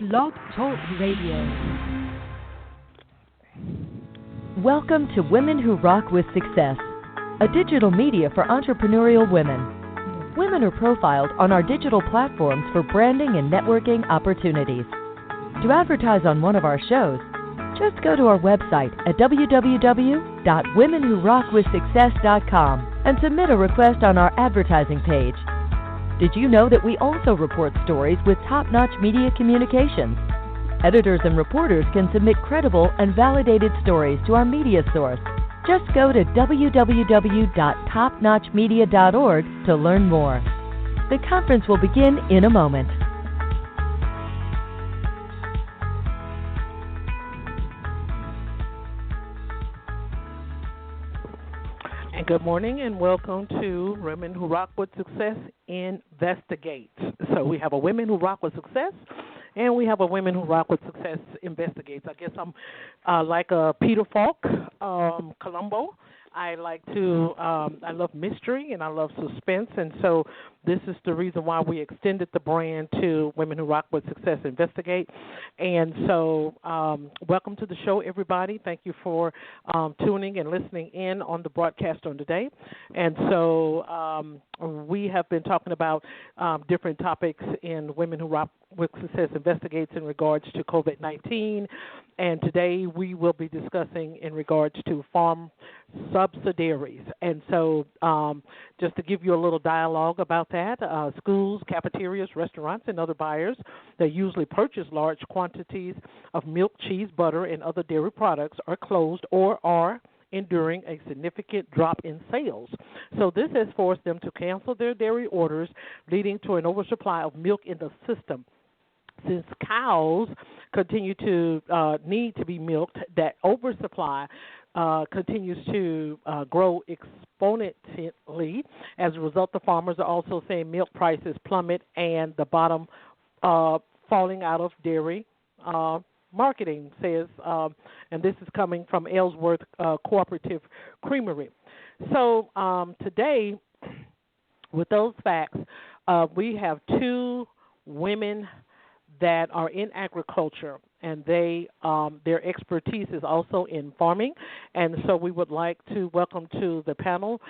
Blog Talk Radio. Welcome to Women Who Rock with Success, a digital media for entrepreneurial women. Women are profiled on our digital platforms for branding and networking opportunities. To advertise on one of our shows, just go to our website at www.womenwhorockwithsuccess.com and submit a request on our advertising page. Did you know that we also report stories with top-notch media communications? Editors and reporters can submit credible and validated stories to our media source. Just go to www.topnotchmedia.org to learn more. The conference will begin in a moment. And good morning and welcome to Women Who Rock with Success Investigate. So we have a Women Who Rock with Success and we have a Women Who Rock with Success Investigates. I guess I'm like a Peter Falk, Columbo. I love mystery and I love suspense, and so this is the reason why we extended the brand to Women Who Rock with Success Investigate. And so welcome to the show, everybody. Thank you for tuning and listening in on the broadcast on today. And so we have been talking about different topics in Women Who Rock with Success Investigates in regards to COVID-19. And today we will be discussing in regards to farm subsidiaries. And so just to give you a little dialogue about that, schools, cafeterias, restaurants, and other buyers that usually purchase large quantities of milk, cheese, butter, and other dairy products are closed or are enduring a significant drop in sales. So this has forced them to cancel their dairy orders, leading to an oversupply of milk in the system. Since cows continue to need to be milked, that oversupply continues to grow exponentially. As a result, the farmers are also seeing milk prices plummet and the bottom falling out of dairy marketing, says, and this is coming from Ellsworth Cooperative Creamery. So today, with those facts, we have two women that are in agriculture, and they their expertise is also in farming. And so we would like to welcome to the panel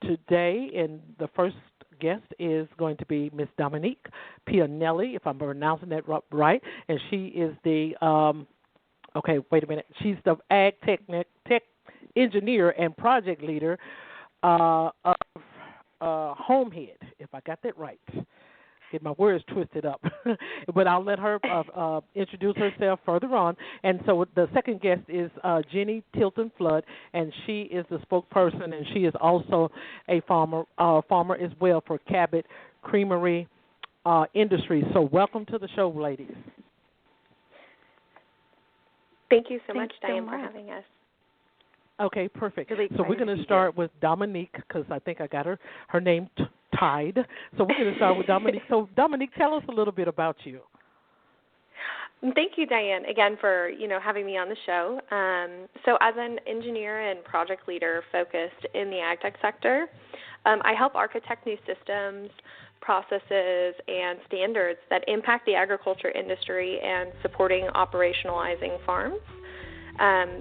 today, and the first guest is going to be Miss Dominique Pianelli, if I'm pronouncing that right, and she is the she's the AgTech engineer and project leader of Homehead, if I got that right. Get my words twisted up, but I'll let her introduce herself further on. And so the second guest is Jenni Tilton-Flood, and she is the spokesperson, and she is also a farmer as well for Cabot Creamery Industries. So welcome to the show, ladies. Thank you so much, Diane, for having us. Okay, perfect. Really so we're going to start with Dominique, because I think I got her name tied. So we're going to start with Dominique. So Dominique, tell us a little bit about you. Thank you, Diane, again for having me on the show. So as an engineer and project leader focused in the AgTech sector, I help architect new systems, processes, and standards that impact the agriculture industry and supporting operationalizing farms.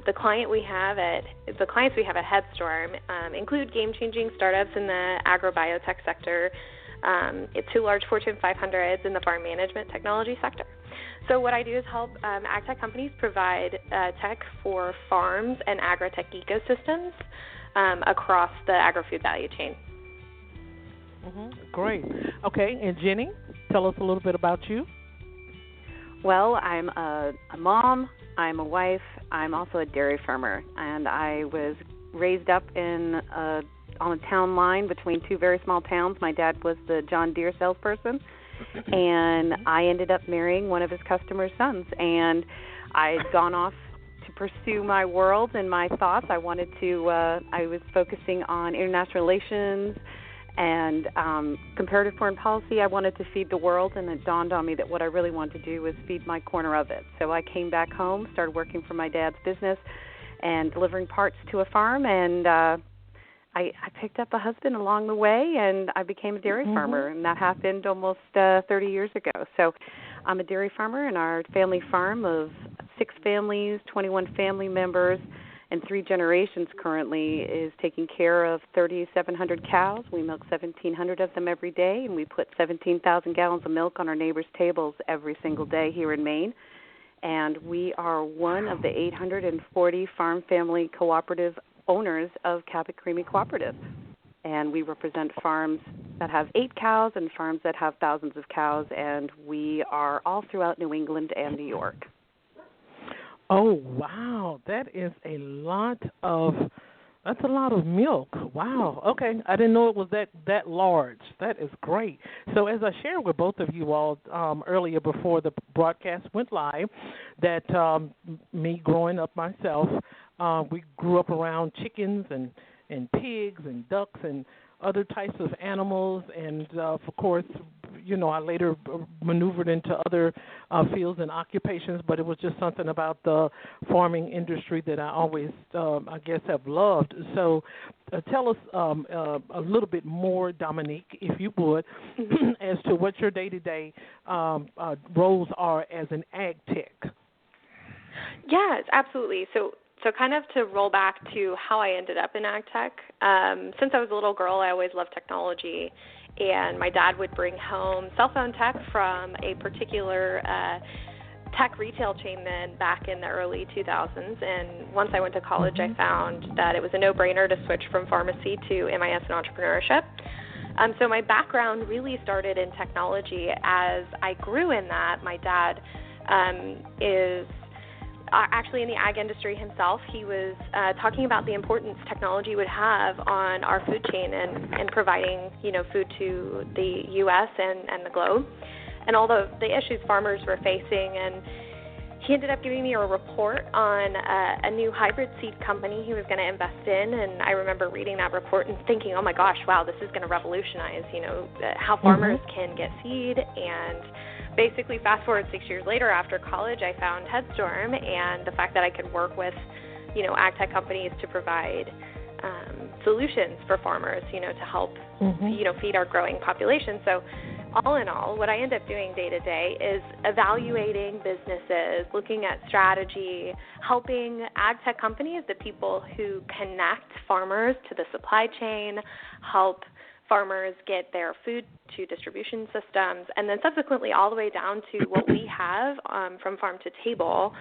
The clients we have at Headstorm include game-changing startups in the agrobiotech sector, two large Fortune 500s in the farm management technology sector. So what I do is help AgTech companies provide tech for farms and agri-tech ecosystems across the agri-food value chain. Mm-hmm. Great. Okay, and Jenni, tell us a little bit about you. Well, I'm a mom. I'm a wife. I'm also a dairy farmer, and I was raised up on a town line between two very small towns. My dad was the John Deere salesperson, and I ended up marrying one of his customers' sons, and I'd gone off to pursue my world and my thoughts. I was focusing on international relations and comparative foreign policy. I wanted to feed the world, and it dawned on me that what I really wanted to do was feed my corner of it. So I came back home, started working for my dad's business and delivering parts to a farm, and I picked up a husband along the way, and I became a dairy farmer, and that happened almost 30 years ago. So I'm a dairy farmer, and our family farm of 6 families, 21 family members, and 3 generations currently is taking care of 3,700 cows. We milk 1,700 of them every day, and we put 17,000 gallons of milk on our neighbors' tables every single day here in Maine. And we are one of the 840 farm family cooperative owners of Cabot Creamy Cooperative. And we represent farms that have 8 cows and farms that have thousands of cows, and we are all throughout New England and New York. Oh, wow. That's a lot of milk. Wow. Okay. I didn't know it was that large. That is great. So as I shared with both of you all earlier before the broadcast went live, that me growing up myself, we grew up around chickens and pigs and ducks and other types of animals, and of course, I later maneuvered into other fields and occupations, but it was just something about the farming industry that I always, I guess, have loved. So tell us a little bit more, Dominique, if you would, as to what your day-to-day roles are as an ag tech. Yes, absolutely. So kind of to roll back to how I ended up in ag tech, since I was a little girl, I always loved technology, and my dad would bring home cell phone tech from a particular tech retail chain then back in the early 2000s. And once I went to college, I found that it was a no-brainer to switch from pharmacy to MIS and entrepreneurship. So my background really started in technology. As I grew in that, my dad is actually in the ag industry himself. He was talking about the importance technology would have on our food chain and providing, food to the U.S. and the globe, and all the issues farmers were facing. And he ended up giving me a report on a new hybrid seed company he was going to invest in. And I remember reading that report and thinking, oh my gosh, wow, this is going to revolutionize, how farmers can get seed. And basically, fast forward 6 years later after college, I found Headstorm, and the fact that I could work with, ag tech companies to provide solutions for farmers, to help, feed our growing population. So all in all, what I end up doing day to day is evaluating businesses, looking at strategy, helping ag tech companies, the people who connect farmers to the supply chain, help farmers get their food to distribution systems, and then subsequently all the way down to what we have from farm to table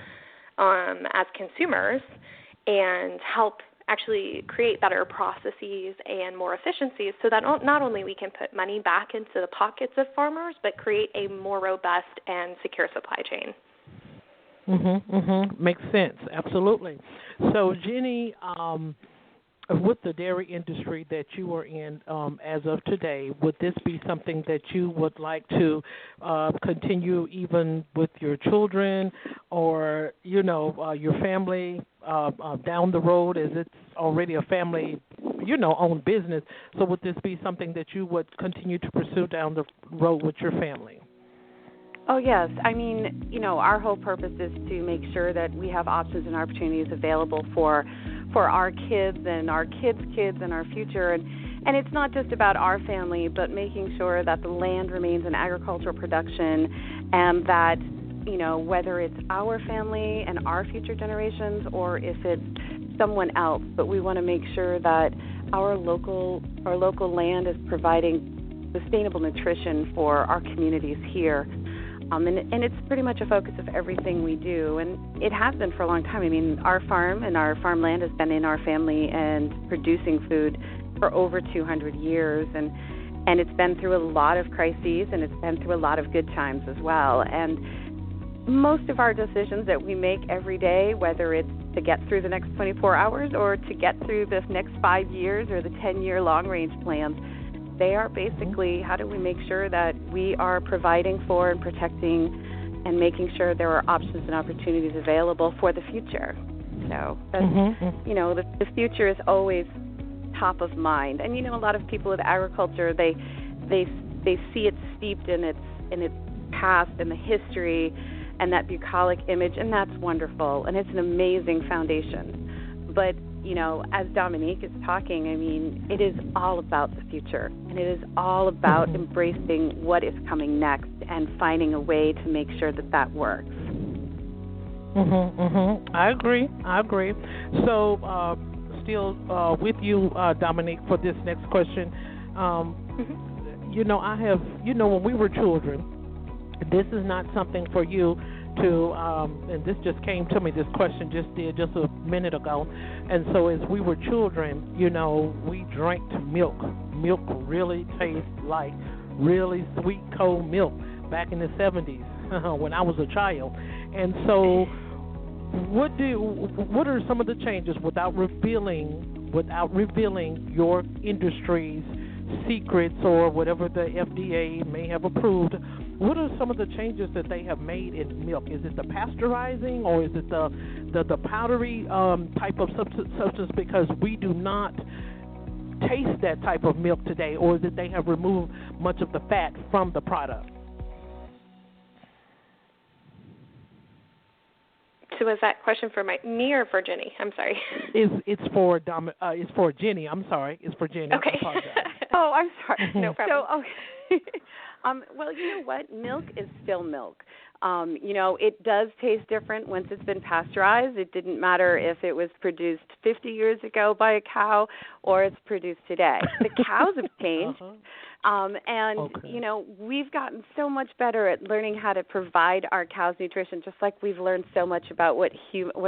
as consumers, and help actually create better processes and more efficiencies so that not only we can put money back into the pockets of farmers, but create a more robust and secure supply chain. Makes sense. Absolutely. So, Jenni, with the dairy industry that you are in as of today, would this be something that you would like to continue even with your children or, your family down the road, as it's already a family, owned business? So would this be something that you would continue to pursue down the road with your family? Oh, yes. I mean, our whole purpose is to make sure that we have options and opportunities available for our kids and our kids' kids and our future. And it's not just about our family, but making sure that the land remains in agricultural production, and that, whether it's our family and our future generations or if it's someone else, but we want to make sure that our local land is providing sustainable nutrition for our communities here. And it's pretty much a focus of everything we do, and it has been for a long time. I mean, our farm and our farmland has been in our family and producing food for over 200 years, and it's been through a lot of crises, and it's been through a lot of good times as well. And most of our decisions that we make every day, whether it's to get through the next 24 hours or to get through this next 5 years or the 10-year long-range plans, they are basically how do we make sure that we are providing for and protecting and making sure there are options and opportunities available for the future. So, that's, the future is always top of mind. And, a lot of people with agriculture, they see it steeped in its past and the history and that bucolic image, and that's wonderful, and it's an amazing foundation. But as Dominique is talking, I mean, it is all about the future, and it is all about embracing what is coming next and finding a way to make sure that works. I agree. So, still with you, Dominique, for this next question. When we were children, this is not something for you to, and this just came to me, this question just a minute ago. And so as we were children, we drank milk. Milk really tastes like really sweet, cold milk back in the 70s when I was a child. And so what are some of the changes without revealing your industry's secrets or whatever the FDA may have approved? What are some of the changes that they have made in milk? Is it the pasteurizing, or is it the powdery type of substance, because we do not taste that type of milk today, or is it they have removed much of the fat from the product? So was that question for me or for Jenny? I'm sorry. It's for Jenny. I'm sorry. It's for Jenny. Okay. I apologize. Oh, I'm sorry. No problem. So, well, you know what? Milk is still milk. It does taste different once it's been pasteurized. It didn't matter if it was produced 50 years ago by a cow or it's produced today. The cows have changed. We've gotten so much better at learning how to provide our cows nutrition, just like we've learned so much about what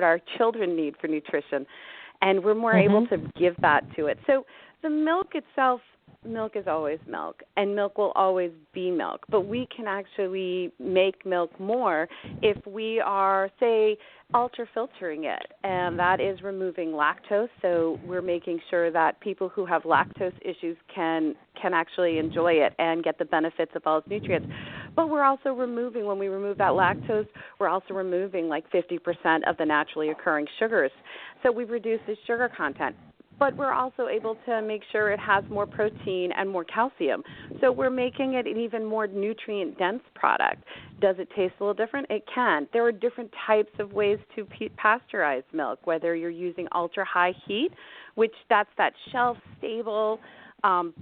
our children need for nutrition, and we're more able to give that to it. So the milk itself, milk is always milk, and milk will always be milk, but we can actually make milk more if we are, say, ultra-filtering it, and that is removing lactose. So we're making sure that people who have lactose issues can actually enjoy it and get the benefits of all its nutrients. But we're also removing, when we remove that lactose, we're also removing like 50% of the naturally occurring sugars. So we've reduced the sugar content. But we're also able to make sure it has more protein and more calcium. So we're making it an even more nutrient-dense product. Does it taste a little different? It can. There are different types of ways to pasteurize milk, whether you're using ultra-high heat, which that's that shelf-stable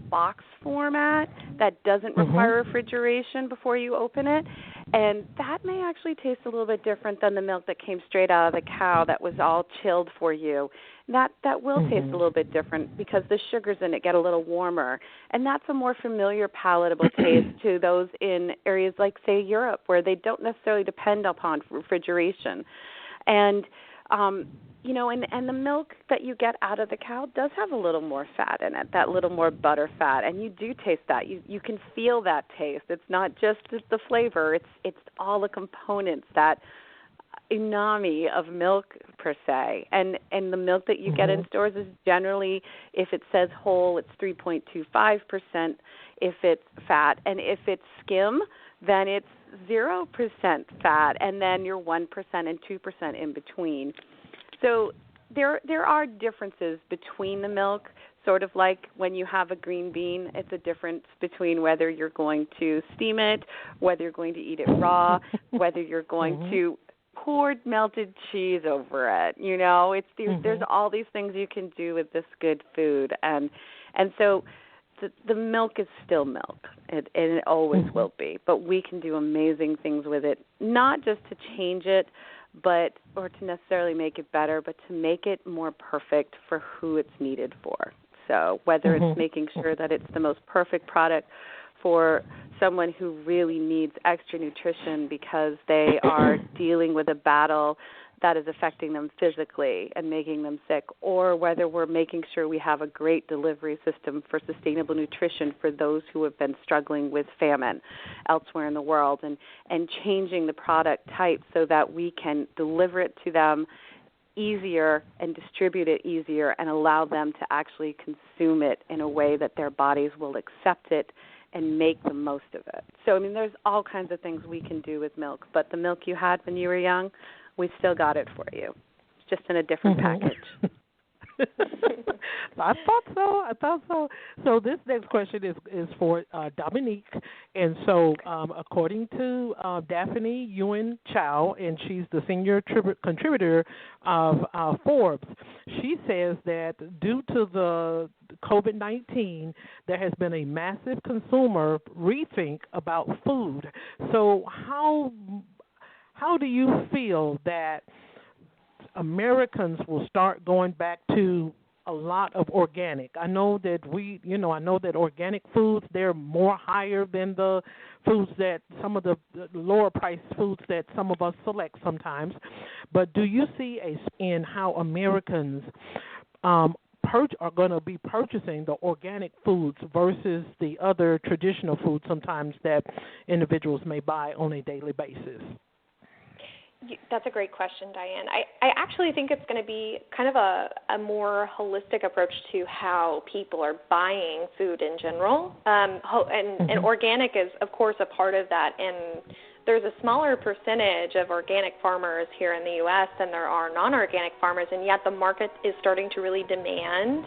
box format that doesn't require refrigeration before you open it. And that may actually taste a little bit different than the milk that came straight out of the cow that was all chilled for you. That will taste a little bit different because the sugars in it get a little warmer. And that's a more familiar, palatable taste to those in areas like, say, Europe, where they don't necessarily depend upon refrigeration. And and the milk that you get out of the cow does have a little more fat in it, that little more butter fat, and you do taste that. You can feel that taste. It's not just the flavor. It's all the components, that umami of milk per se. And the milk that you get in stores is generally, if it says whole, it's 3.25% if it's fat, and if it's skim, then it's 0% fat, and then you're 1% and 2% in between. So there are differences between the milk, sort of like when you have a green bean. It's a difference between whether you're going to steam it, whether you're going to eat it raw, whether you're going to pour melted cheese over it. There's all these things you can do with this good food, and so the milk is still milk, and it always will be. But we can do amazing things with it, not just to change it, or to necessarily make it better, but to make it more perfect for who it's needed for. So whether it's making sure that it's the most perfect product for someone who really needs extra nutrition because they are dealing with a battle that is affecting them physically and making them sick, or whether we're making sure we have a great delivery system for sustainable nutrition for those who have been struggling with famine elsewhere in the world, and changing the product type so that we can deliver it to them easier and distribute it easier and allow them to actually consume it in a way that their bodies will accept it and make the most of it. So, there's all kinds of things we can do with milk, but the milk you had when you were young, we still got it for you. It's just in a different package. I thought so. So this next question is for Dominique. And so according to Daphne Ewan Chow, and she's the senior contributor of Forbes, she says that due to the COVID-19, there has been a massive consumer rethink about food. So how do you feel that Americans will start going back to a lot of organic? I know that organic foods, they're more higher than the foods that some of the lower priced foods that some of us select sometimes. But do you see in how Americans are going to be purchasing the organic foods versus the other traditional foods sometimes that individuals may buy on a daily basis? That's a great question, Diane. I actually think it's going to be kind of a more holistic approach to how people are buying food in general. And organic is, of course, a part of that. And there's a smaller percentage of organic farmers here in the U.S. than there are non-organic farmers, and yet the market is starting to really demand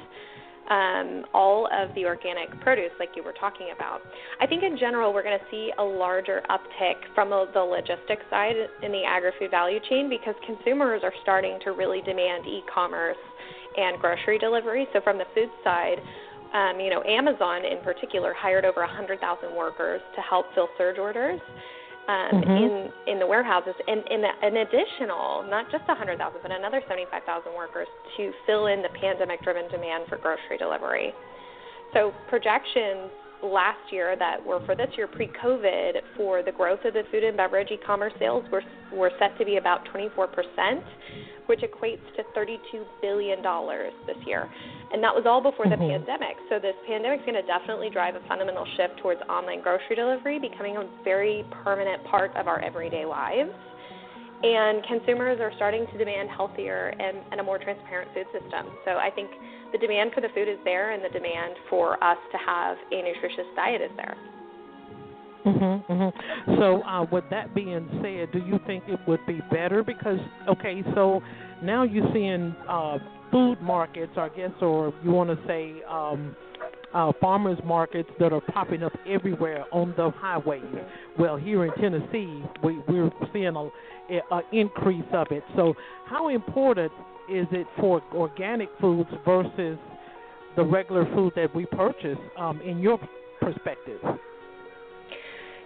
all of the organic produce like you were talking about. I think in general we're going to see a larger uptick from the logistics side in the agri-food value chain because consumers are starting to really demand e-commerce and grocery delivery. So from the food side, Amazon in particular hired over 100,000 workers to help fill surge orders in the warehouses, and an additional, not just 100,000, but another 75,000 workers to fill in the pandemic-driven demand for grocery delivery. So projections last year that were for this year pre-COVID for the growth of the food and beverage e-commerce sales were set to be about 24%, which equates to $32 billion this year. And that was all before the pandemic. So this pandemic is going to definitely drive a fundamental shift towards online grocery delivery, becoming a very permanent part of our everyday lives. And consumers are starting to demand healthier and a more transparent food system. So I think the demand for the food is there, and the demand for us to have a nutritious diet is there. So with that being said, do you think it would be better? Because, so now you're seeing food markets, I guess, or you want to say farmers markets that are popping up everywhere on the highways. Well, here in Tennessee, we're seeing an increase of it. So how important is it for organic foods versus the regular food that we purchase in your perspective?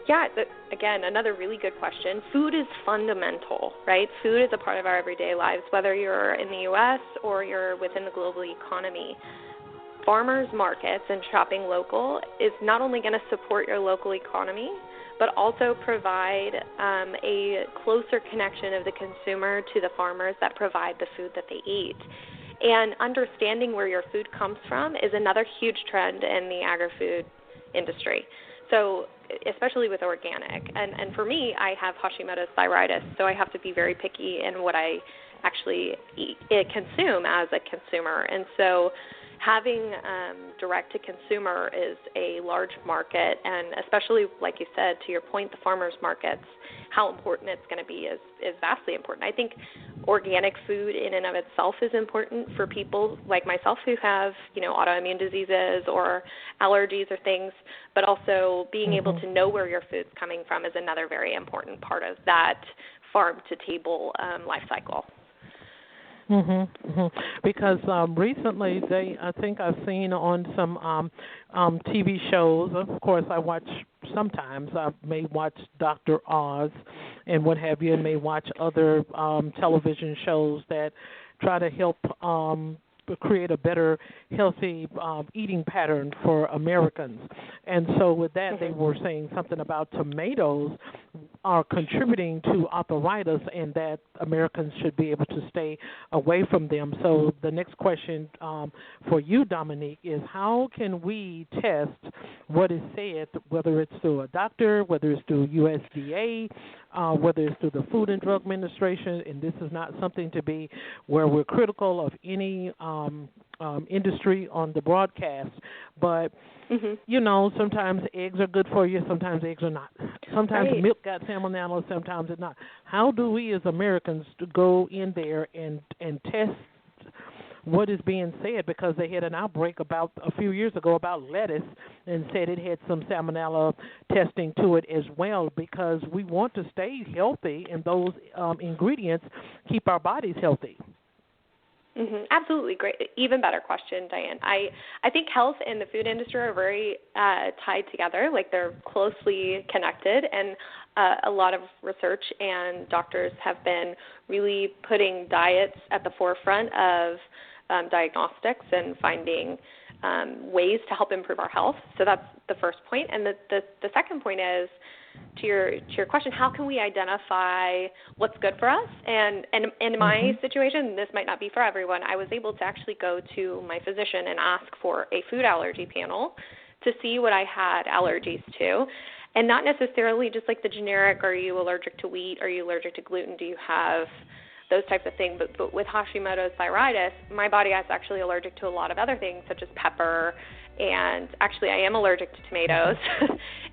Yeah, again, another really good question. Food is fundamental, right? Food is a part of our everyday lives, whether you're in the U.S. or you're within the global economy. Farmers markets and shopping local is not only going to support your local economy, but also provide a closer connection of the consumer to the farmers that provide the food that they eat. And understanding where your food comes from is another huge trend in the agri-food industry. So especially with organic. And for me, I have Hashimoto's thyroiditis, so I have to be very picky in what I actually consume as a consumer. And so having direct-to-consumer is a large market, and especially, like you said, to your point, the farmers markets, how important it's going to be is vastly important. I think organic food in and of itself is important for people like myself who have, autoimmune diseases or allergies or things, but also being able to know where your food's coming from is another very important part of that farm-to-table life cycle. Because recently, I think I've seen on some TV shows. Of course, I watch sometimes. I may watch Dr. Oz and what have you, and may watch other television shows that try to help create a better, healthy eating pattern for Americans. And so with that, they were saying something about tomatoes are contributing to arthritis and that Americans should be able to stay away from them. So the next question for you, Dominique, is how can we test what is said, whether it's through a doctor, whether it's through USDA, whether it's through the Food and Drug Administration, and this is not something to be where we're critical of any industry on the broadcast, but sometimes eggs are good for you, sometimes eggs are not. Sometimes milk got salmonella, sometimes it's not. How do we as Americans to go in there and test what is being said, because they had an outbreak about a few years ago about lettuce and said it had some salmonella testing to it as well, because we want to stay healthy, and those ingredients keep our bodies healthy. Absolutely. Great. Even better question, Diane. I think health and the food industry are very tied together, like they're closely connected, and a lot of research and doctors have been really putting diets at the forefront of diagnostics and finding ways to help improve our health. So that's the first point. And the second point is, to your question, how can we identify what's good for us? And in my situation, this might not be for everyone, I was able to actually go to my physician and ask for a food allergy panel to see what I had allergies to. And not necessarily just like the generic, are you allergic to wheat, are you allergic to gluten, do you have those types of things. But with Hashimoto's thyroiditis, my body is actually allergic to a lot of other things, such as pepper, and actually I am allergic to tomatoes.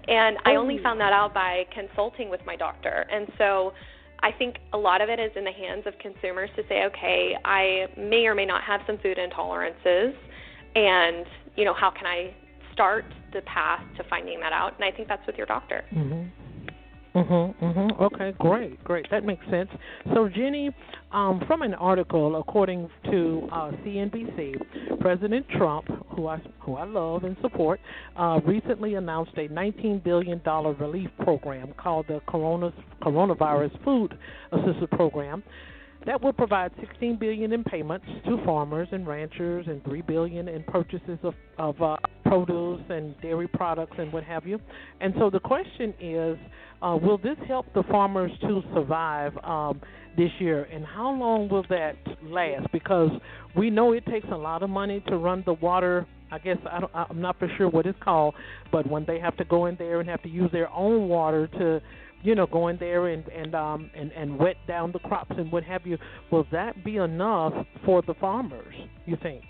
And I only found that out by consulting with my doctor. And so I think a lot of it is in the hands of consumers to say, okay, I may or may not have some food intolerances, and, you know, how can I start the path to finding that out? And I think that's with your doctor. Okay, great. That makes sense. So, Jenni, from an article, according to CNBC, President Trump, who I love and support, recently announced a $19 billion relief program called the Coronavirus Food Assistance Program that will provide $16 billion in payments to farmers and ranchers and $3 billion in purchases of produce and dairy products and what have you. And so the question is, will this help the farmers to survive this year, and how long will that last? Because we know it takes a lot of money to run the water. I guess I'm not for sure what it's called, but when they have to go in there and have to use their own water to, you know, go in there and wet down the crops and what have you, will that be enough for the farmers, you think?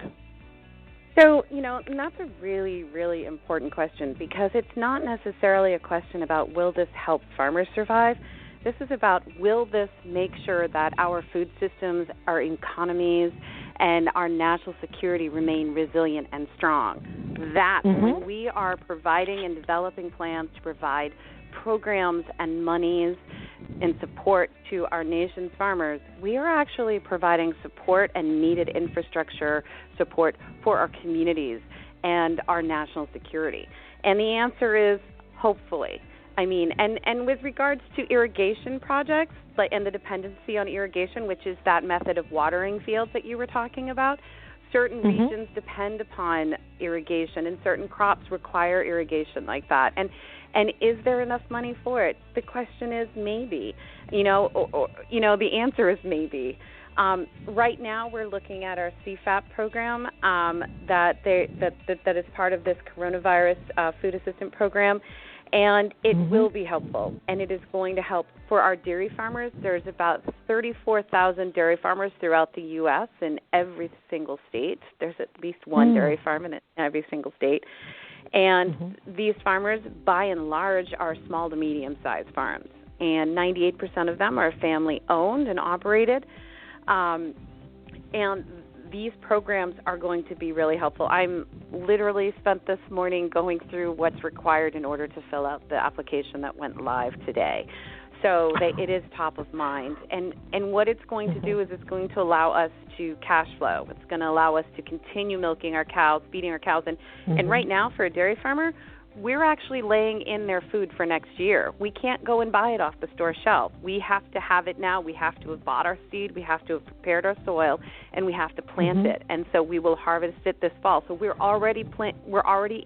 So, you know, and that's a really, really important question, because it's not necessarily a question about will this help farmers survive. This is about, will this make sure that our food systems, our economies, and our national security remain resilient and strong. That when we are providing and developing plans to provide programs and monies and support to our nation's farmers, we are actually providing support and needed infrastructure support for our communities and our national security. And the answer is hopefully. I mean, and with regards to irrigation projects, and the dependency on irrigation, which is that method of watering fields that you were talking about, certain regions depend upon irrigation, and certain crops require irrigation like that. And is there enough money for it? The question is maybe. You know, the answer is maybe. Right now, we're looking at our CFAP program that is part of this coronavirus food assistance program, and it will be helpful, and it is going to help for our dairy farmers. There's about 34,000 dairy farmers throughout the U.S. in every single state. There's at least one dairy farm in every single state. And these farmers, by and large, are small to medium-sized farms, and 98% of them are family-owned and operated. And these programs are going to be really helpful. I'm literally spent this morning going through what's required in order to fill out the application that went live today. So it is top of mind. And what it's going to do is it's going to allow us to cash flow. It's going to allow us to continue milking our cows, feeding our cows. And right now, for a dairy farmer, we're actually laying in their food for next year. We can't go and buy it off the store shelf. We have to have it now. We have to have bought our seed. We have to have prepared our soil, and we have to plant it. And so we will harvest it this fall. So we're already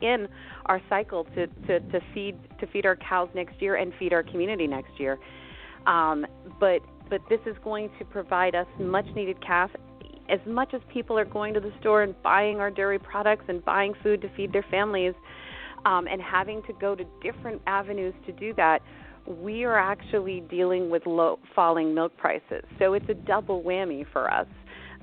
in our cycle to feed our cows next year and feed our community next year. But this is going to provide us much needed cash. As much as people are going to the store and buying our dairy products and buying food to feed their families, and having to go to different avenues to do that, we are actually dealing with falling milk prices. So it's a double whammy for us.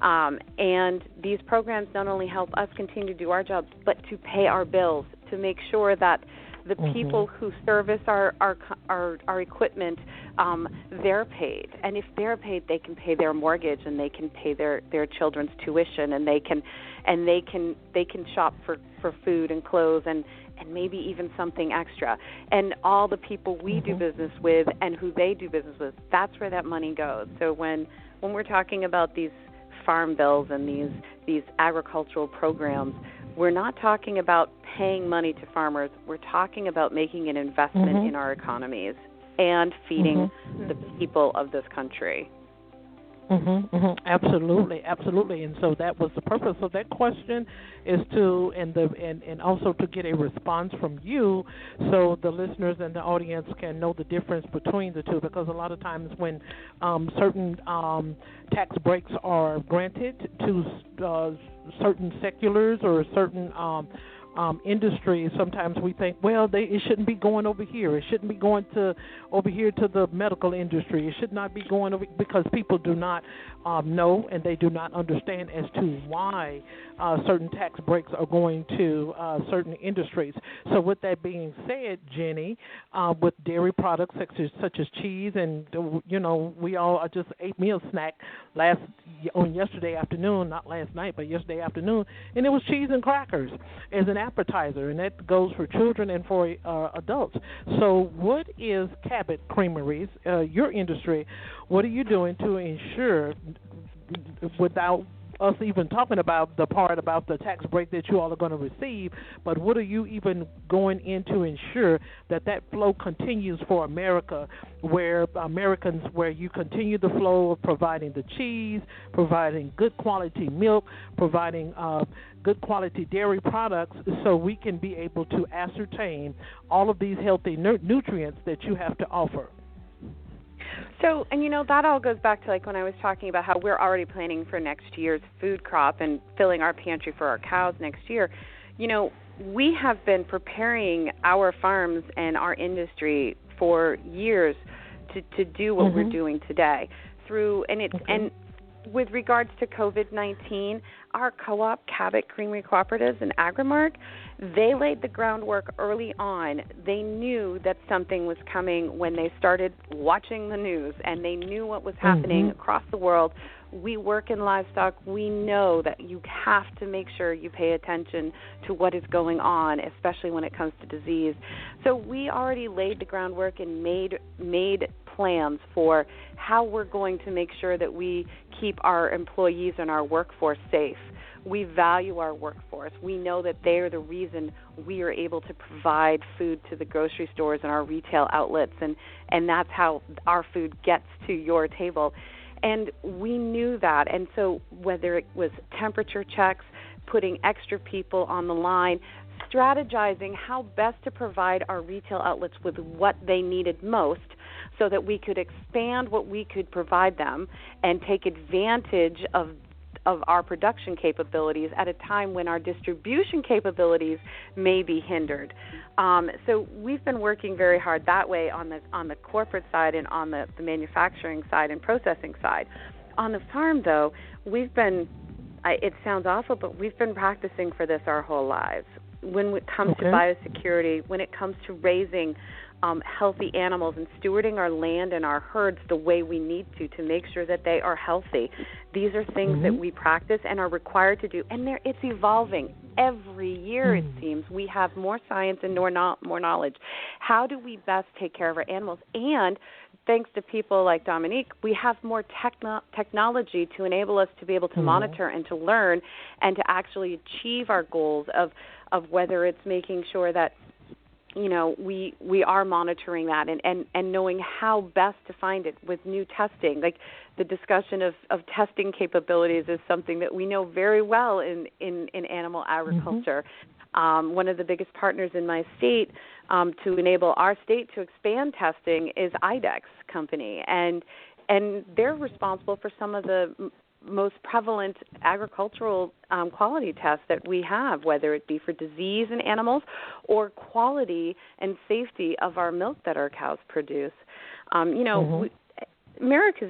And these programs not only help us continue to do our jobs, but to pay our bills, to make sure that The people who service our equipment, they're paid, and if they're paid, they can pay their mortgage and they can pay their children's tuition, and they can shop for food and clothes and maybe even something extra. And all the people we do business with and who they do business with, that's where that money goes. So when we're talking about these farm bills and these agricultural programs, we're not talking about paying money to farmers. We're talking about making an investment in our economies and feeding the people of this country. Absolutely, absolutely. And so that was the purpose of that question, is to and also to get a response from you, so the listeners and the audience can know the difference between the two. Because a lot of times when certain tax breaks are granted to certain seculars or certain industries, sometimes we think, well, it shouldn't be going over here. It shouldn't be going over here to the medical industry. It should not be going over, because people do not know and they do not understand as to why certain tax breaks are going to certain industries. So with that being said, Jenni, with dairy products such as cheese, and we all just ate me a snack yesterday afternoon, not last night, but yesterday afternoon, and it was cheese and crackers as an appetizer, and that goes for children and for adults. So what is Cabot Creameries, your industry, what are you doing to ensure, without us even talking about the part about the tax break that you all are going to receive, but what are you even going in to ensure that flow continues for America, where you continue the flow of providing the cheese, providing good quality milk, providing good quality dairy products, so we can be able to ascertain all of these healthy nutrients that you have to offer? So, and that all goes back to like when I was talking about how we're already planning for next year's food crop and filling our pantry for our cows next year. We have been preparing our farms and our industry for years to do what we're doing today. And with regards to COVID-19, our co-op, Cabot Creamery Cooperatives and Agrimark, they laid the groundwork early on. They knew that something was coming when they started watching the news, and they knew what was happening across the world. We work in livestock. We know that you have to make sure you pay attention to what is going on, especially when it comes to disease. So we already laid the groundwork and made plans for how we're going to make sure that we keep our employees and our workforce safe. We value our workforce. We know that they are the reason we are able to provide food to the grocery stores and our retail outlets, and that's how our food gets to your table. And we knew that. And so whether it was temperature checks, putting extra people on the line, strategizing how best to provide our retail outlets with what they needed most, so that we could expand what we could provide them and take advantage of our production capabilities at a time when our distribution capabilities may be hindered. So we've been working very hard that way on the corporate side and on the manufacturing side and processing side. On the farm, though, it sounds awful, but we've been practicing for this our whole lives. When it comes to biosecurity, when it comes to raising healthy animals and stewarding our land and our herds the way we need to make sure that they are healthy. These are things that we practice and are required to do, and it's evolving. Every year, it seems, we have more science and more knowledge. How do we best take care of our animals? And thanks to people like Dominique, we have more technology to enable us to be able to monitor and to learn and to actually achieve our goals of whether it's making sure that we are monitoring that and knowing how best to find it with new testing. Like the discussion of testing capabilities is something that we know very well in animal agriculture. One of the biggest partners in my state to enable our state to expand testing is IDEX company, and they're responsible for some of the most prevalent agricultural quality tests that we have, whether it be for disease in animals or quality and safety of our milk that our cows produce. America's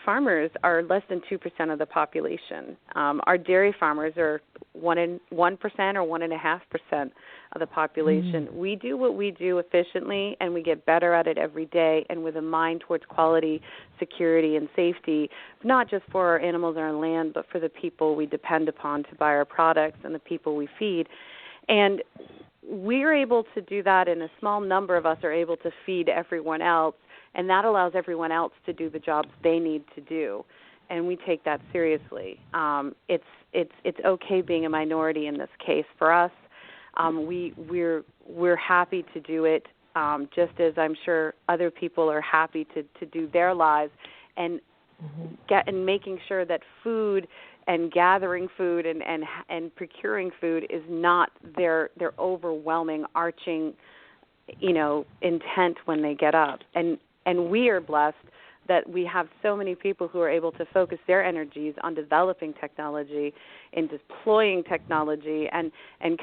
farmers are less than 2% of the population. Our dairy farmers are 1% or 1.5% of the population. We do what we do efficiently, and we get better at it every day, and with a mind towards quality, security, and safety, not just for our animals and our land, but for the people we depend upon to buy our products and the people we feed. And we're able to do that, and a small number of us are able to feed everyone else, and that allows everyone else to do the jobs they need to do, and we take that seriously. It's okay being a minority in this case. For us, we're happy to do it, just as I'm sure other people are happy to do their lives, and making sure that food and gathering food and procuring food is not their overwhelming arching, intent when they get up. And we are blessed that we have so many people who are able to focus their energies on developing technology and deploying technology and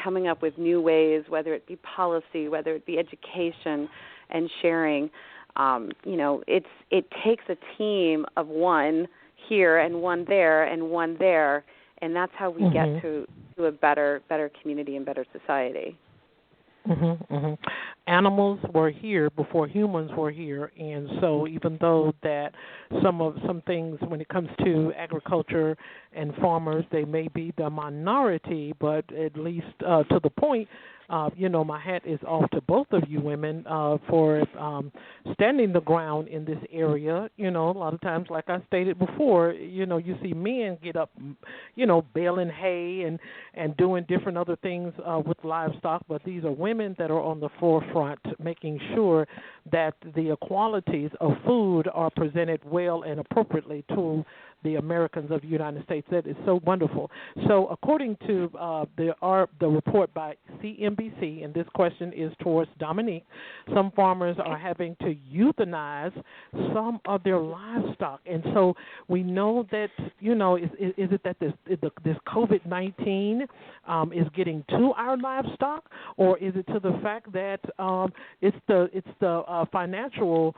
coming up with new ways, whether it be policy, whether it be education and sharing. It takes a team of one here and one there and one there, and that's how we get to a better community and better society. Animals were here before humans were here, and so even though that some things when it comes to agriculture and farmers, they may be the minority, but at least to the point, my hat is off to both of you women for standing the ground in this area. A lot of times, like I stated before, you see men get up, baling hay and doing different other things with livestock, but these are women that are on the forefront making sure that the qualities of food are presented well and appropriately to the Americans of the United States. That is so wonderful. So according to the report by CNBC, and this question is towards Dominique, some farmers are having to euthanize some of their livestock. And so we know that, is it that this COVID-19 is getting to our livestock, or is it to the fact that it's the financial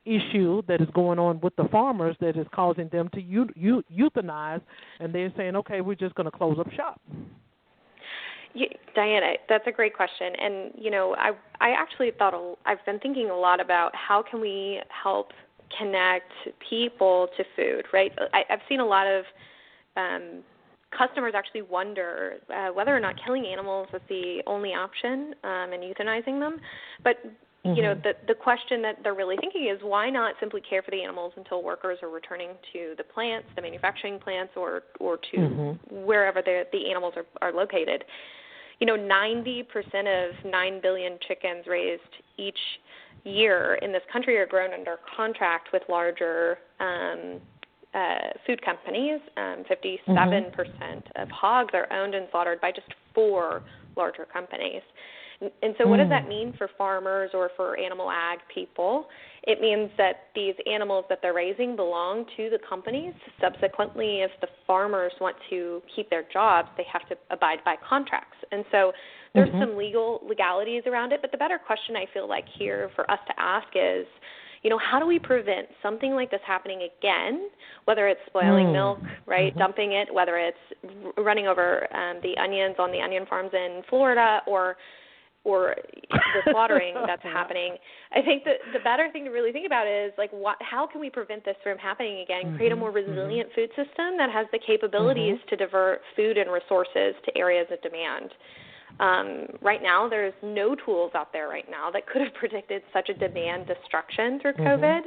issue that is going on with the farmers that is causing them to euthanize, and they're saying, okay, we're just going to close up shop? Diana, that's a great question. And, I actually I've been thinking a lot about how can we help connect people to food, right? I've seen a lot of customers actually wonder whether or not killing animals is the only option and euthanizing them. But the question that they're really thinking is, why not simply care for the animals until workers are returning to the plants, the manufacturing plants, or to wherever the animals are located? 90% of 9 billion chickens raised each year in this country are grown under contract with larger food companies. 57% of hogs are owned and slaughtered by just 4 larger companies. And so what does that mean for farmers or for animal ag people? It means that these animals that they're raising belong to the companies. Subsequently, if the farmers want to keep their jobs, they have to abide by contracts. And so there's some legalities around it. But the better question I feel like here for us to ask is, how do we prevent something like this happening again, whether it's spoiling milk, right, dumping it, whether it's running over the onions on the onion farms in Florida, or the slaughtering that's happening. I think that the better thing to really think about is, how can we prevent this from happening again, create a more resilient food system that has the capabilities to divert food and resources to areas of demand. Right now, there's no tools out there right now that could have predicted such a demand destruction through COVID,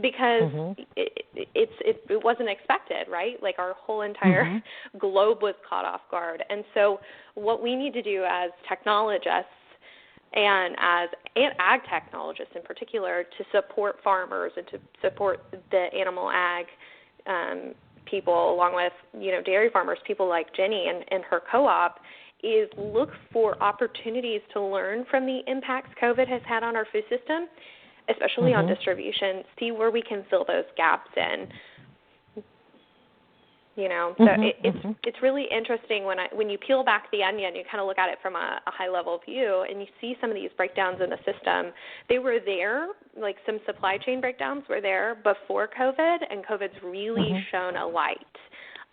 because it wasn't expected, right? Like, our whole entire globe was caught off guard. And so what we need to do as technologists, and as ag technologists in particular, to support farmers and to support the animal ag people, along with dairy farmers, people like Jenni and her co-op, is look for opportunities to learn from the impacts COVID has had on our food system, especially on distribution, see where we can fill those gaps in. So it's really interesting when you peel back the onion, you kind of look at it from a high level view, and you see some of these breakdowns in the system. They were there, like some supply chain breakdowns were there before COVID, and COVID's really shown a light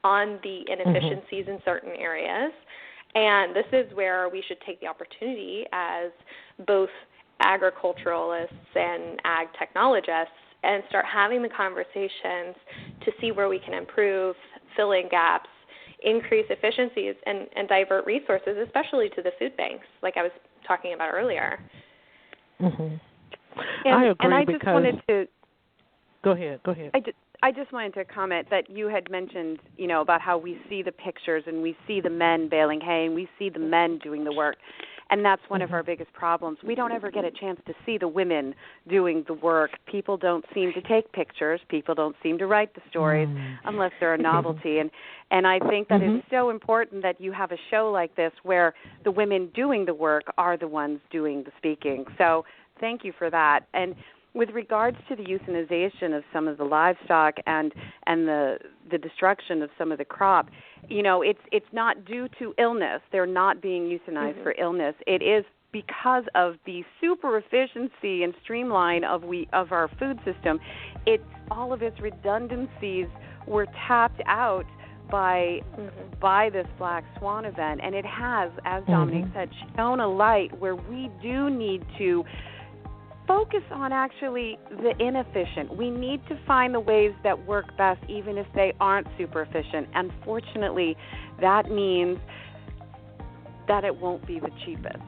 on the inefficiencies in certain areas. And this is where we should take the opportunity as both agriculturalists and ag technologists and start having the conversations to see where we can improve, fill in gaps, increase efficiencies, and divert resources, especially to the food banks, like I was talking about earlier. I agree, and I because... just wanted to... Go ahead. I just wanted to comment that you had mentioned, about how we see the pictures and we see the men baling hay and we see the men doing the work. And that's one of our biggest problems. We don't ever get a chance to see the women doing the work. People don't seem to take pictures. People don't seem to write the stories unless they're a novelty. And I think that it's so important that you have a show like this where the women doing the work are the ones doing the speaking. So thank you for that. And with regards to the euthanization of some of the livestock and the destruction of some of the crop, it's not due to illness. They're not being euthanized for illness. It is because of the super efficiency and streamline of our food system. All of its redundancies were tapped out by this black swan event, and it has, as Dominique said, shown a light where we do need to focus on actually the inefficient. We need to find the ways that work best, even if they aren't super efficient. Unfortunately, that means that it won't be the cheapest,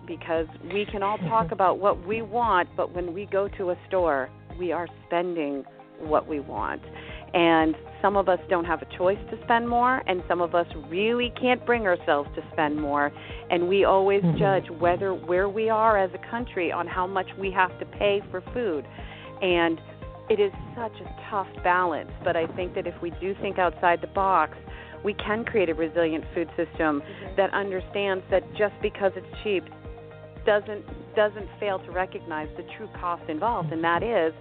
because we can all talk about what we want, but when we go to a store, we are spending what we want. And some of us don't have a choice to spend more, and some of us really can't bring ourselves to spend more. And we always judge where we are as a country on how much we have to pay for food. And it is such a tough balance. But I think that if we do think outside the box, we can create a resilient food system that understands that just because it's cheap doesn't fail to recognize the true cost involved, and that is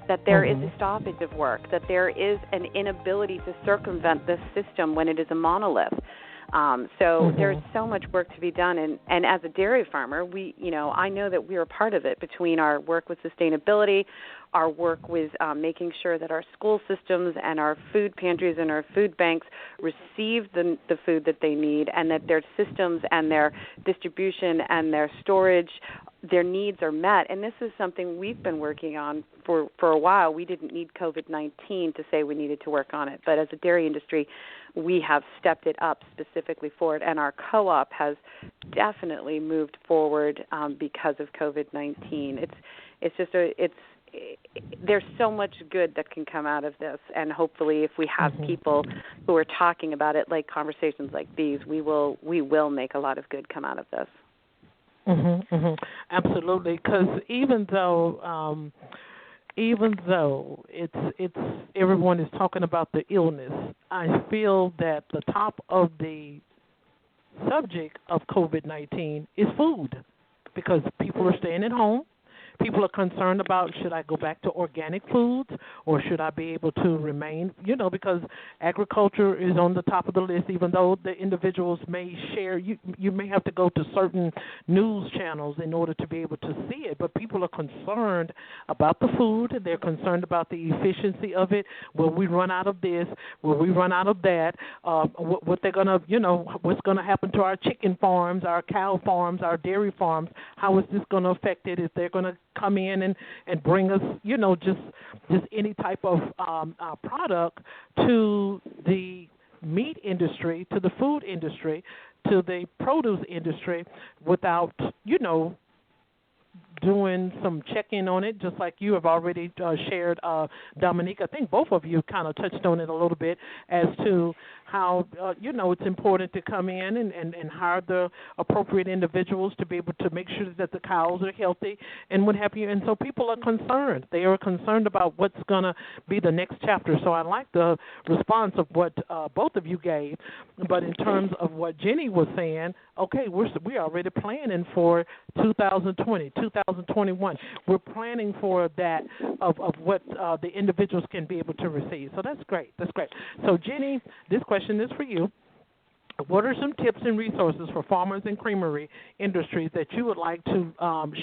that there is a stoppage of work, that there is an inability to circumvent this system when it is a monolith. So there's so much work to be done, and as a dairy farmer, I know that we are part of it between our work with sustainability, our work with making sure that our school systems and our food pantries and our food banks receive the food that they need, and that their systems and their distribution and their storage, their needs are met. And this is something we've been working on for a while. We didn't need COVID-19 to say we needed to work on it, but as a dairy industry, we have stepped it up specifically for it, and our co-op has definitely moved forward because of COVID-19. There's so much good that can come out of this, and hopefully if we have people who are talking about it, like conversations like these, we will make a lot of good come out of this. Absolutely, because even though it's everyone is talking about the illness, I feel that the top of the subject of COVID-19 is food, because people are staying at home. People are concerned about, should I go back to organic foods, or should I be able to remain, because agriculture is on the top of the list, even though the individuals may share, you may have to go to certain news channels in order to be able to see it, but people are concerned about the food. They're concerned about the efficiency of it. Will we run out of this? Will we run out of that? What they're going to, what's going to happen to our chicken farms, our cow farms, our dairy farms? How is this going to affect it? Is they're going to come in and bring us, just any type of product to the meat industry, to the food industry, to the produce industry without, doing some checking on it, just like you have already shared, Dominique. I think both of you kind of touched on it a little bit as to how, it's important to come in and hire the appropriate individuals to be able to make sure that the cows are healthy and what have you. And so people are concerned. They are concerned about what's going to be the next chapter. So I like the response of what both of you gave. But in terms of what Jenni was saying, okay, we're already planning for 2020, 2021. We're planning for that of what the individuals can be able to receive. So that's great. That's great. So, Jenni, this question is for you. What are some tips and resources for farmers and creamery industries that you would like to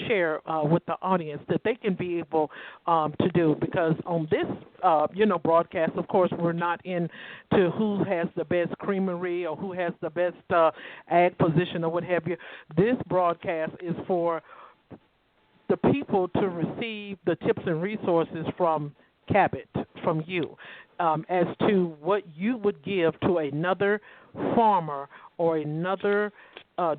share with the audience that they can be able to do? Because on this, broadcast, of course, we're not into who has the best creamery or who has the best ag position or what have you. This broadcast is for the people to receive the tips and resources from Cabot, from you, as to what you would give to another farmer or another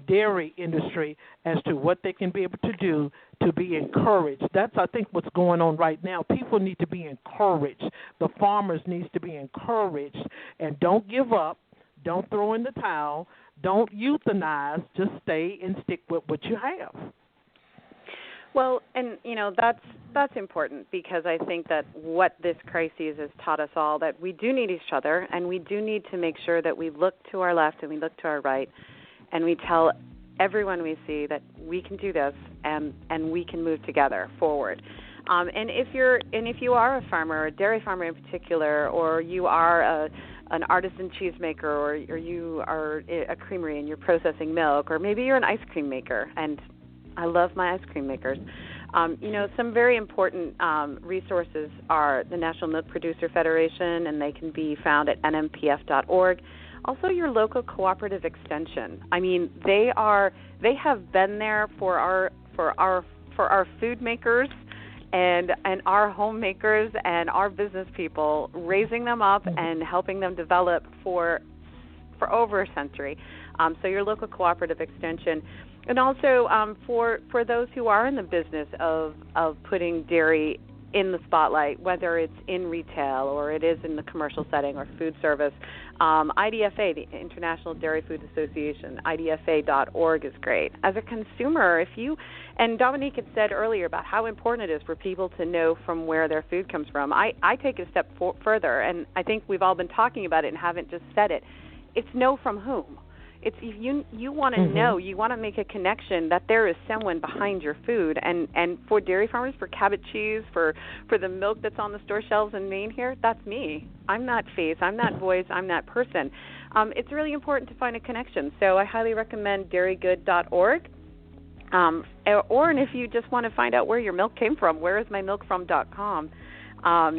dairy industry as to what they can be able to do to be encouraged. That's, I think, what's going on right now. People need to be encouraged. The farmers need to be encouraged. And don't give up. Don't throw in the towel. Don't euthanize. Just stay and stick with what you have. Well, and, that's important because I think that what this crisis has taught us all, that we do need each other and we do need to make sure that we look to our left and we look to our right and we tell everyone we see that we can do this and we can move together forward. And if you are a farmer, a dairy farmer in particular, or you are an artisan cheesemaker, or you are a creamery and you're processing milk, or maybe you're an ice cream maker, and I love my ice cream makers. Some very important resources are the National Milk Producer Federation, and they can be found at nmpf.org. Also, your local cooperative extension. I mean, they have been there for our food makers and our homemakers and our business people, raising them up and helping them develop for over a century. So your local cooperative extension. And also for those who are in the business of putting dairy in the spotlight, whether it's in retail or it is in the commercial setting or food service, IDFA, the International Dairy Foods Association, IDFA.org is great. As a consumer, and Dominique had said earlier about how important it is for people to know from where their food comes from. I take it a step further, and I think we've all been talking about it and haven't just said it. It's know from whom. It's if you want to know, you want to make a connection that there is someone behind your food. And for dairy farmers, for Cabot cheese, for the milk that's on the store shelves in Maine here, that's me. I'm that face, I'm that voice, I'm that person. It's really important to find a connection. So I highly recommend dairygood.org. Or if you just want to find out where your milk came from, whereismymilkfrom.com.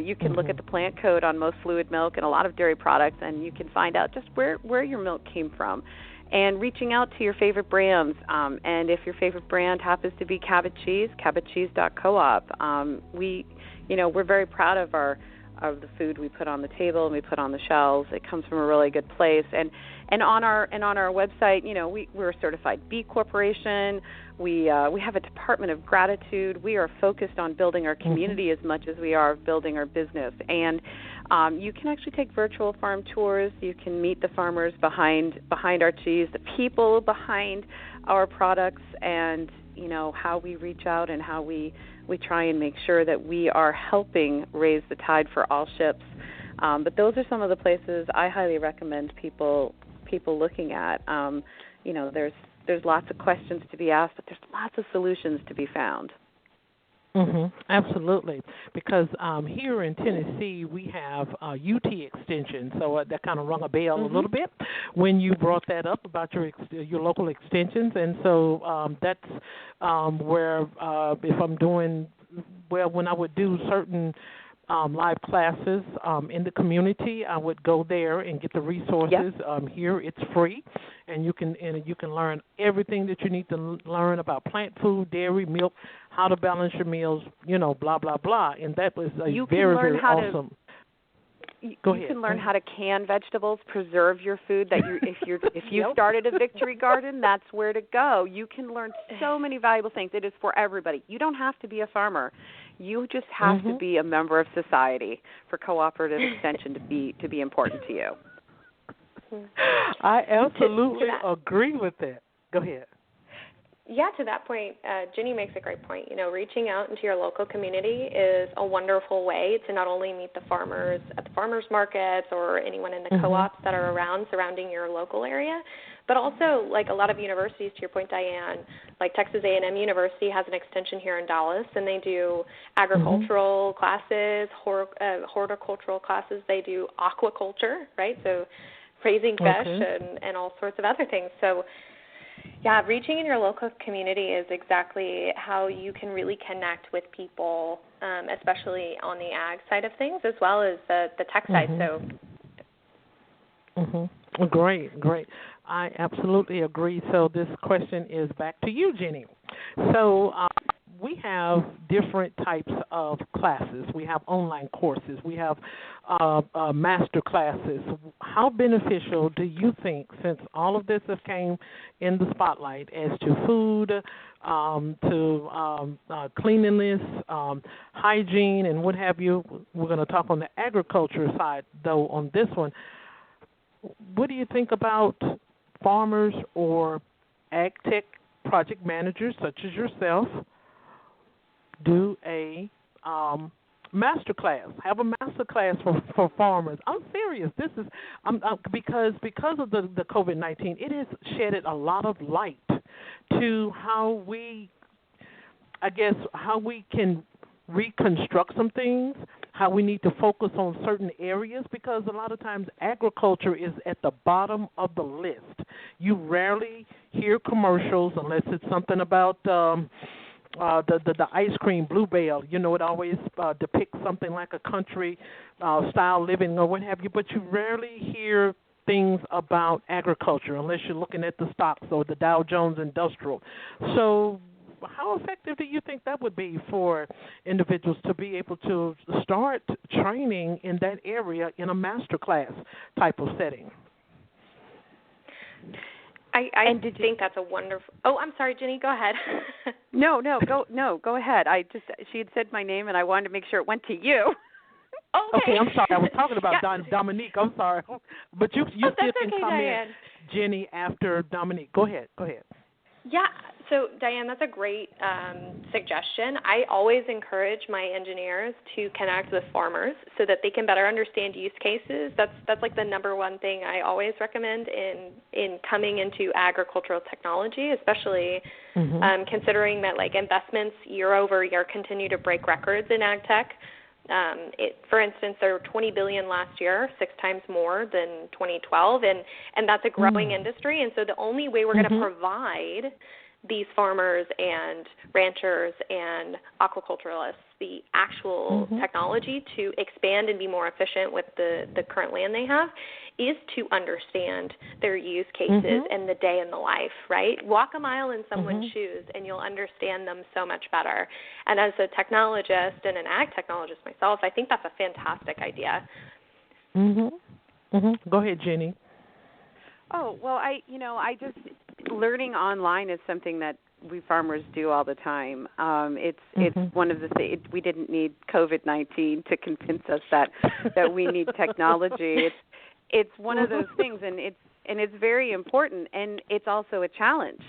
You can look at the plant code on most fluid milk and a lot of dairy products, and you can find out just where your milk came from. And reaching out to your favorite brands. And if your favorite brand happens to be Cabot Cheese, cabotcheese.coop. We're very proud of the food we put on the table and we put on the shelves. It comes from a really good place. And on our website, we're a certified B Corporation. We have a Department of Gratitude. We are focused on building our community as much as we are building our business. And you can actually take virtual farm tours. You can meet the farmers behind our cheese, the people behind our products, and how we reach out and how we try and make sure that we are helping raise the tide for all ships. But those are some of the places I highly recommend people looking at. There's lots of questions to be asked, but there's lots of solutions to be found. Absolutely, because here in Tennessee we have UT Extension, so that kind of rung a bell a little bit when you brought that up about your local extensions, and so that's where if I'm doing well, when I would do certain live classes in the community, I would go there and get the resources. Here it's free, and you can learn everything that you need to learn about plant food, dairy, milk, how to balance your meals, blah blah blah. And that was very awesome. Go ahead. You can learn how to can vegetables, preserve your food. If you started a victory garden, that's where to go. You can learn so many valuable things. It is for everybody. You don't have to be a farmer. You just have to be a member of society for cooperative extension to be important to you. I absolutely agree with that. Go ahead. Yeah, to that point, Jenni makes a great point. Reaching out into your local community is a wonderful way to not only meet the farmers at the farmers markets or anyone in the co-ops that are around surrounding your local area, but also like a lot of universities, to your point, Diane, like Texas A&M University has an extension here in Dallas, and they do agricultural classes, horticultural classes. They do aquaculture, right? So raising fish and all sorts of other things. So yeah, reaching in your local community is exactly how you can really connect with people, especially on the ag side of things, as well as the tech side. So, Great. I absolutely agree. So this question is back to you, Jenni. So we have different types of classes. We have online courses. We have master classes. How beneficial do you think, since all of this has came in the spotlight as to food, to cleanliness, hygiene, and what have you? We're going to talk on the agriculture side, though, on this one. What do you think about farmers or ag tech project managers such as yourself do a master class, have a master class for farmers? I'm serious. This is because of the COVID-19, it has shedded a lot of light to how we can reconstruct some things, how we need to focus on certain areas, because a lot of times agriculture is at the bottom of the list. You rarely hear commercials unless it's something about the ice cream, Bluebell. It always depicts something like a country style living or what have you, but you rarely hear things about agriculture unless you're looking at the stocks or the Dow Jones Industrial. So how effective do you think that would be for individuals to be able to start training in that area in a master class type of setting? I think that's a wonderful. Oh, I'm sorry, Jenni. Go ahead. No, go ahead. She had said my name, and I wanted to make sure it went to you. Okay, I'm sorry. I was talking about Dominique. I'm sorry, but you still can okay, comment, Diane. Jenni, after Dominique. Go ahead. Yeah. So, Diane, that's a great suggestion. I always encourage my engineers to connect with farmers so that they can better understand use cases. That's like the number one thing I always recommend in coming into agricultural technology, especially considering that like investments year over year continue to break records in ag tech. For instance, there were $20 billion last year, 6 times more than 2012, and that's a growing industry. And so the only way we're going to provide these farmers and ranchers and aquaculturalists the actual technology to expand and be more efficient with the current land they have is to understand their use cases and the day in the life, right? Walk a mile in someone's shoes and you'll understand them so much better. And as a technologist and an ag technologist myself, I think that's a fantastic idea. Go ahead, Jenni. Oh, well, I just learning online is something that we farmers do all the time. It's one of the things. We didn't need COVID-19 to convince us that we need technology. It's one of those things, and it's very important, and it's also a challenge,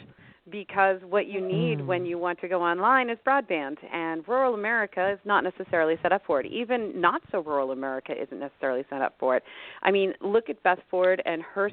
because what you need when you want to go online is broadband, and rural America is not necessarily set up for it. Even not so rural America isn't necessarily set up for it. I mean, look at Beth Ford and her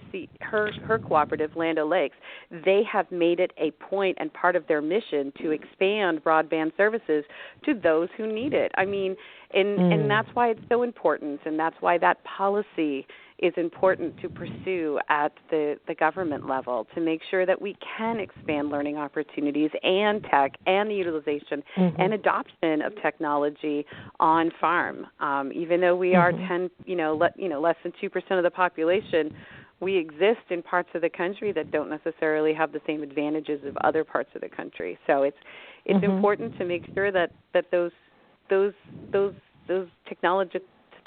cooperative, Land O'Lakes. They have made it a point and part of their mission to expand broadband services to those who need it. I mean, and that's why it's so important, and that's why that policy is important to pursue at the government level, to make sure that we can expand learning opportunities and tech and the utilization and adoption of technology on farm. Even though we are less than 2% of the population, we exist in parts of the country that don't necessarily have the same advantages of other parts of the country. So it's important to make sure that those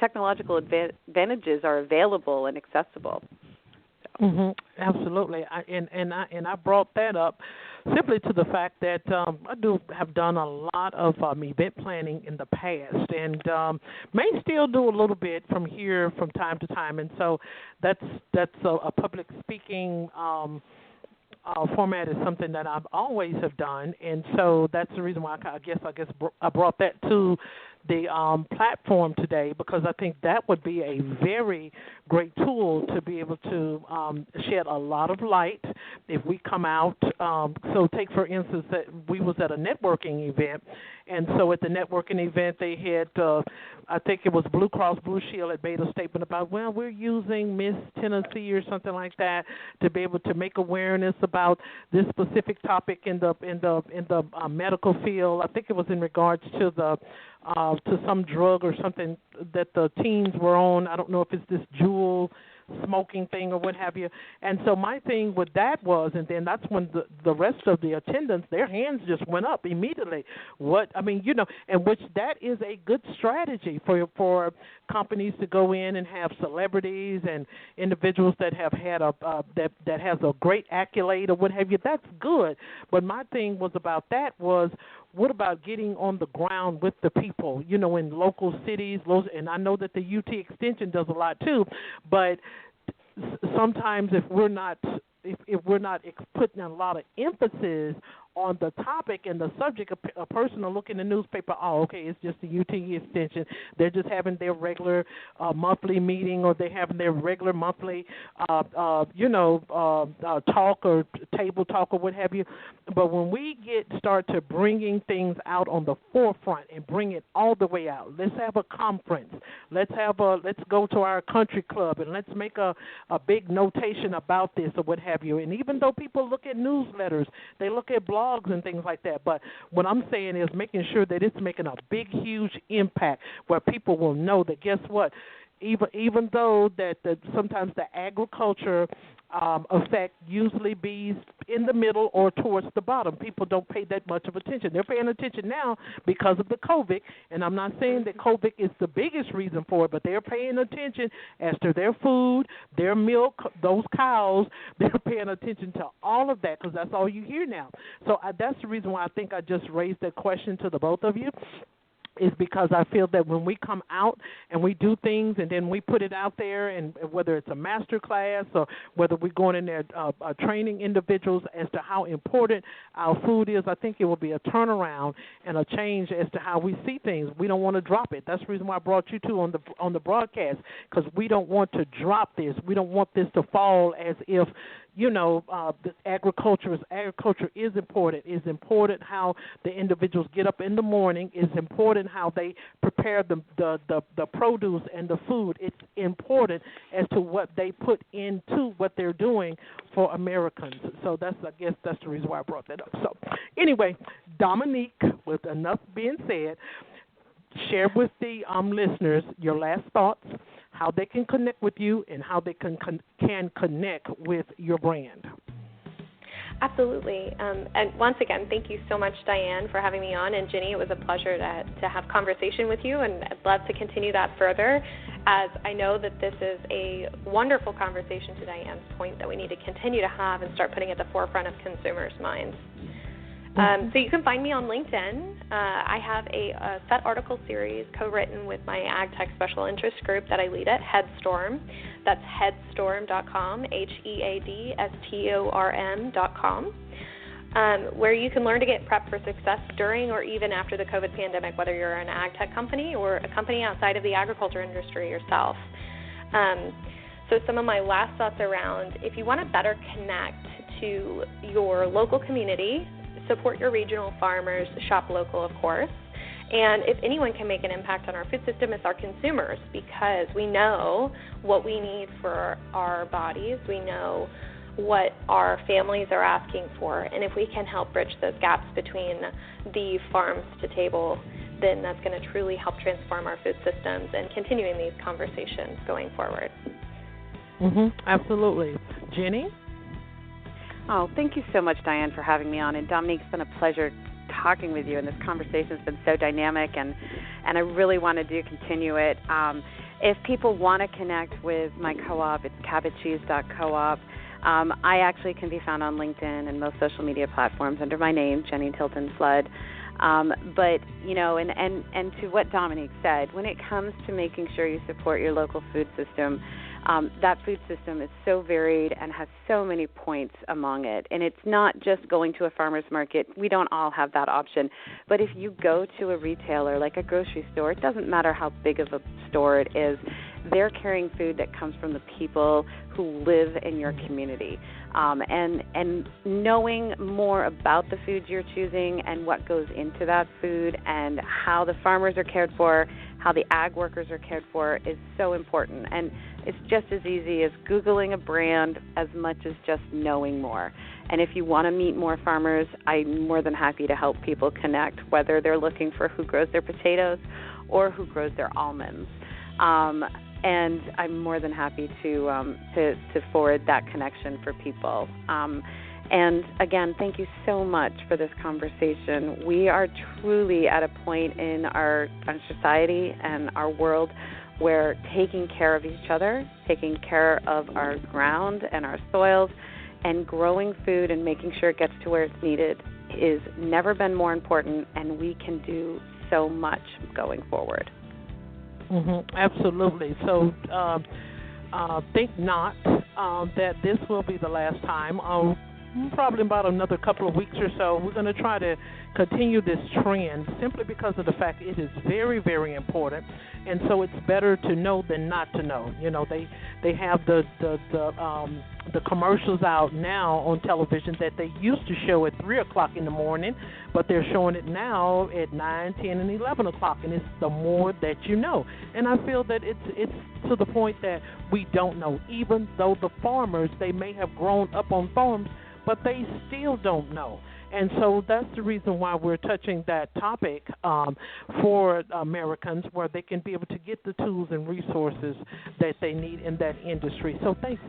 technological advantages are available and accessible. So. Absolutely, I brought that up simply to the fact that I have done a lot of event planning in the past, and may still do a little bit from time to time, and so that's a public speaking format is something that I've always have done, and so that's the reason why I guess I brought that to the platform today, because I think that would be a very great tool to be able to shed a lot of light if we come out. So take, for instance, that we was at a networking event, and so at the networking event they had, I think it was Blue Cross Blue Shield had made a statement about, well, we're using Miss Tennessee or something like that to be able to make awareness about this specific topic in the medical field. I think it was in regards to to some drug or something that the teens were on. I don't know if it's this Juul smoking thing or what have you. And so my thing with that was, and then that's when the rest of the attendants, their hands just went up immediately. And which that is a good strategy for companies to go in and have celebrities and individuals that have had that has a great accolade or what have you. That's good. But my thing was about that was, what about getting on the ground with the people, in local cities? And I know that the UT Extension does a lot too, but sometimes if we're not putting a lot of emphasis on the topic and the subject, a person will look in the newspaper, oh, okay, it's just the UT Extension. They're just having their regular monthly meeting, or they're having their regular monthly, talk or table talk or what have you. But when we start to bringing things out on the forefront and bring it all the way out, let's have a conference. Let's go to our country club and let's make a big notation about this or what have you. And even though people look at newsletters, they look at blogs and things like that. But what I'm saying is making sure that it's making a big, huge impact where people will know that, guess what, even though that sometimes the agriculture effect usually be in the middle or towards the bottom. People don't pay that much of attention. They're paying attention now because of the COVID, and I'm not saying that COVID is the biggest reason for it, but they're paying attention as to their food, their milk, those cows. They're paying attention to all of that because that's all you hear now. So that's the reason why I think I just raised that question to the both of you, is because I feel that when we come out and we do things and then we put it out there, and whether it's a master class or whether we're going in there training individuals as to how important our food is, I think it will be a turnaround and a change as to how we see things. We don't want to drop it. That's the reason why I brought you two on the broadcast, because we don't want to drop this. We don't want this to fall as if, the agriculture is important. It's important how the individuals get up in the morning. It's important how they prepare the produce and the food. It's important as to what they put into what they're doing for Americans. So I guess that's the reason why I brought that up. So anyway, Dominique, with enough being said, share with the listeners your last thoughts, how they can connect with you, and how they can connect with your brand. Absolutely. And once again, thank you so much, Diane, for having me on. And Jenni, it was a pleasure to have conversation with you, and I'd love to continue that further, as I know that this is a wonderful conversation, to Diane's point, that we need to continue to have and start putting at the forefront of consumers' minds. So you can find me on LinkedIn. I have a set article series co-written with my AgTech special interest group that I lead at, Headstorm. That's headstorm.com, HEADSTORM.com, where you can learn to get prepped for success during or even after the COVID pandemic, whether you're an AgTech company or a company outside of the agriculture industry yourself. So some of my last thoughts around, if you want to better connect to your local community, support your regional farmers, shop local, of course. And if anyone can make an impact on our food system, it's our consumers, because we know what we need for our bodies. We know what our families are asking for. And if we can help bridge those gaps between the farms to table, then that's going to truly help transform our food systems and continuing these conversations going forward. Absolutely. Jenni? Oh, thank you so much, Diane, for having me on. And Dominique, it's been a pleasure talking with you, and this conversation has been so dynamic, and I really want to continue it. If people want to connect with my co-op, it's cabbagecheese.coop. I actually can be found on LinkedIn and most social media platforms under my name, Jenni Tilton-Flood. But, and to what Dominique said, when it comes to making sure you support your local food system, That food system is so varied and has so many points among it. And it's not just going to a farmer's market. We don't all have that option. But if you go to a retailer like a grocery store, it doesn't matter how big of a store it is, they're carrying food that comes from the people who live in your community. And knowing more about the foods you're choosing and what goes into that food and how the farmers are cared for, how the ag workers are cared for is so important. And it's just as easy as Googling a brand as much as just knowing more. And if you want to meet more farmers, I'm more than happy to help people connect, whether they're looking for who grows their potatoes or who grows their almonds. And I'm more than happy to forward that connection for people. And again, thank you so much for this conversation. We are truly at a point in our society and our world where taking care of each other, taking care of our ground and our soils, and growing food and making sure it gets to where it's needed is never been more important, and we can do so much going forward. Absolutely. So think not that this will be the last time. Probably about another couple of weeks or so, we're going to try to continue this trend simply because of the fact it is very, very important. And so it's better to know than not to know. You know, they have the commercials out now on television that they used to show at 3 o'clock in the morning, but they're showing it now at 9, 10, and 11 o'clock, and it's the more that you know. And I feel that it's to the point that we don't know, even though the farmers, they may have grown up on farms, but they still don't know. And so that's the reason why we're touching that topic for Americans, where they can be able to get the tools and resources that they need in that industry. So thank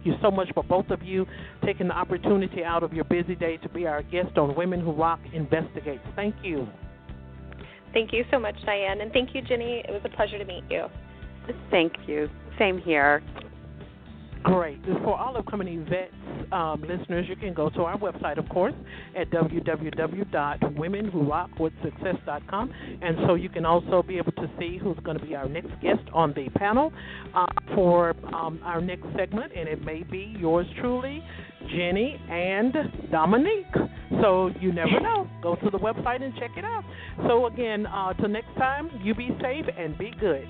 you so much for both of you taking the opportunity out of your busy day to be our guest on Women Who Rock Investigates. Thank you. Thank you so much, Diane. And thank you, Jenni. It was a pleasure to meet you. Thank you. Same here. Great. For all upcoming events, listeners, you can go to our website, of course, at www.womenwhorockwithsuccess.com. And so you can also be able to see who's going to be our next guest on the panel for our next segment. And it may be yours truly, Jenni and Dominique. So you never know. Go to the website and check it out. So again, till next time, you be safe and be good.